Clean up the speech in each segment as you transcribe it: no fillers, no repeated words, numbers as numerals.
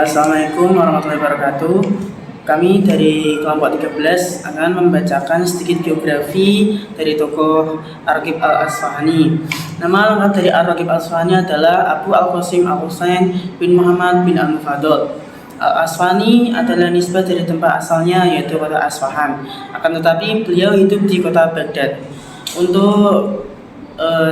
Assalamualaikum warahmatullahi wabarakatuh. Kami dari kelompok 13 akan membacakan sedikit biografi dari tokoh Ar-Raghib Al-Asfahani. Nama lengkap dari Ar-Raghib Al-Asfahani adalah Abu Al-Qasim Al-Husain bin Muhammad bin Al-Mufaddal. Al-Asfahani adalah nisbah dari tempat asalnya yaitu kota Asfahan. Akan tetapi beliau hidup di kota Baghdad. Untuk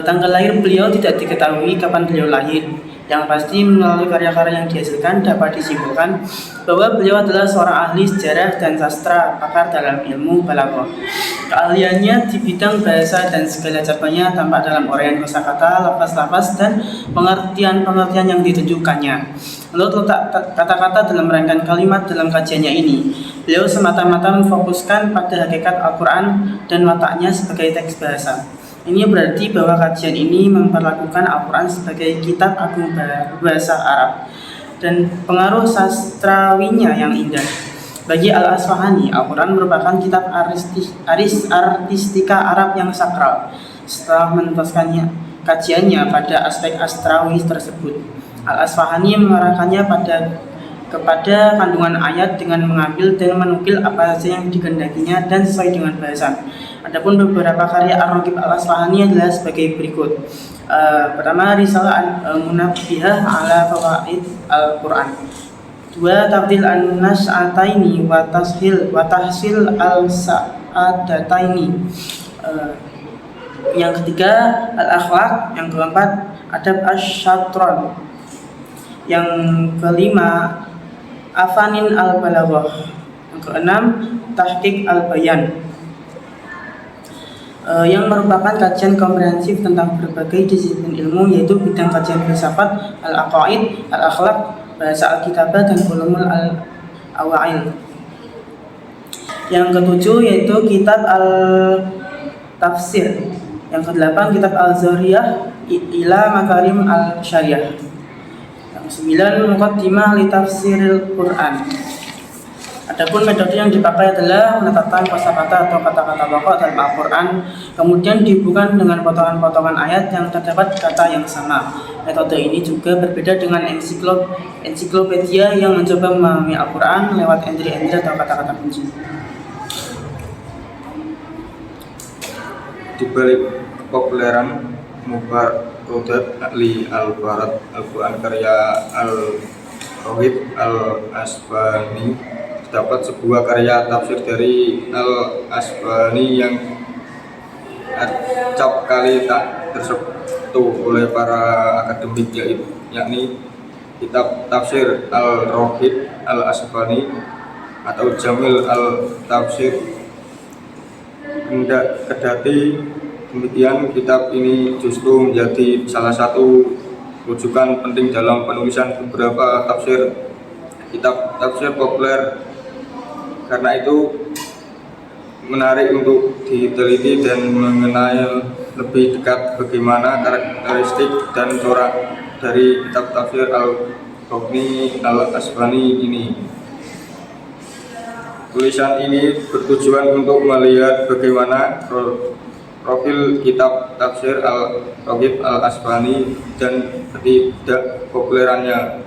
tanggal lahir beliau tidak diketahui kapan beliau lahir. Yang pasti melalui karya-karya yang dihasilkan dapat disimpulkan bahwa beliau adalah seorang ahli sejarah dan sastra, pakar dalam ilmu balaghah. Keahliannya di bidang bahasa dan segala cabangnya tampak dalam uraian kosakata, lafaz-lafaz dan pengertian-pengertian yang ditunjukkannya. Menurut letak kata-kata dalam rangkaian kalimat dalam kajiannya ini, beliau semata-mata memfokuskan pada hakikat Al-Quran dan wataknya sebagai teks bahasa. Ini berarti bahwa kajian ini memperlakukan Al-Quran sebagai kitab agung bahasa Arab dan pengaruh sastrawinya yang indah. Bagi Al-Asfahani, Al-Quran merupakan kitab artistika Arab yang sakral. Setelah menuntaskannya kajiannya pada aspek astrawi tersebut, Al-Asfahani mengarahkannya kepada kandungan ayat dengan mengambil dan menukil apa saja yang dikehendakinya dan sesuai dengan bahasan. Adapun beberapa karya Ar-Raghib Al-Asfahani adalah sebagai berikut. Pertama, Risalah Munabbihah ala Fawaid Al-Quran. 2. Tafdil an-Nas'ataini wa tahsil al-Sa'adataini. Yang ketiga, Al-Akhlaq. Yang keempat, Adab Asy-Syatron. Yang kelima, Afanin al-Balaghah. Yang keenam, Tahqiq al-Bayan. Yang merupakan kajian komprehensif tentang berbagai disiplin ilmu, yaitu bidang kajian filsafat, al-aqaid, al-akhlaq, bahasa al-kitabah, dan ulumul al-awail. Yang ketujuh yaitu kitab al-tafsir. Yang kedelapan kitab al-zariyah ila makarim al-syariah. Yang sembilan muqaddimah li tafsiril Quran. Adapun metode yang dipakai adalah menetapkan kosakata atau kata-kata pokok dalam Al-Quran, kemudian dihubungkan dengan potongan-potongan ayat yang terdapat kata yang sama. Metode ini juga berbeda dengan ensiklopedia yang mencoba memahami Al-Quran lewat entry-entry atau kata-kata kunci. Di balik kepopuleran Mubarrodat li al-Barat Al-Quran karya Al-Raghib Al-Asfahani, terdapat sebuah karya tafsir dari Al-Asfahani yang acap kali tak tersentuh oleh para akademik, yakni kitab tafsir Al-Raghib Al-Asfahani atau Jamil Al-Tafsir. Kendati demikian, kitab ini justru menjadi salah satu rujukan penting dalam penulisan beberapa kitab tafsir populer. Karena itu menarik untuk diteliti dan mengenal lebih dekat bagaimana karakteristik dan corak dari kitab tafsir Al-Raghib Al-Asfahani ini. Tulisan ini bertujuan untuk melihat bagaimana profil kitab tafsir Al-Raghib Al-Asfahani dan ketidakpopulerannya,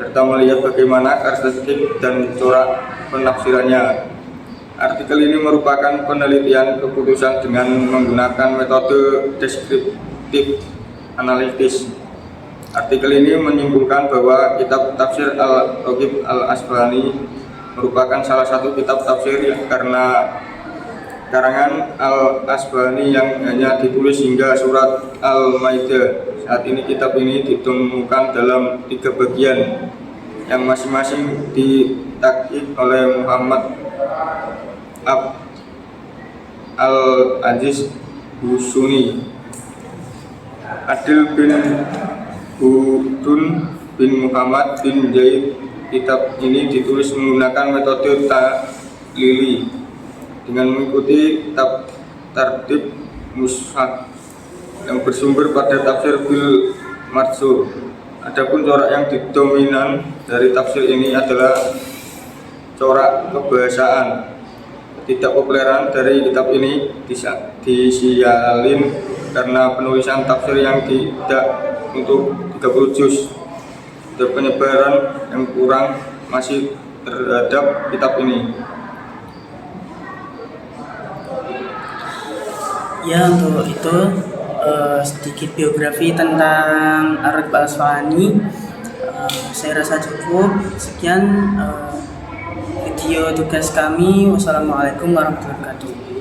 serta melihat bagaimana karakteristik dan corak penafsirannya. Artikel ini merupakan penelitian keputusan dengan menggunakan metode deskriptif analitis. Artikel ini menyimpulkan bahwa kitab tafsir Al-Raghib Al-Asfahani merupakan salah satu kitab tafsir karena karangan Al-Asfahani yang hanya ditulis hingga surat Al-Maidah. Saat ini kitab ini ditemukan dalam 3 bagian yang masing-masing ditakhqiq oleh Muhammad Al-Aziz Husuni, Adil bin Hudun bin Muhammad bin Zaid. Kitab ini ditulis menggunakan metode ta'lili dengan mengikuti tartib mushaf yang bersumber pada tafsir bil marzur. Adapun corak yang dominan dari tafsir ini adalah corak kebahasaan. Ketidakpopuleran dari kitab ini disialin karena penulisan tafsir yang tidak untuk 30 juz. penyebaran yang kurang masih terhadap kitab ini. Ya, untuk itu sedikit biografi tentang Ar-Raghib Al-Asfahani. Saya rasa cukup. Sekian video tugas kami. Wassalamualaikum warahmatullahi wabarakatuh.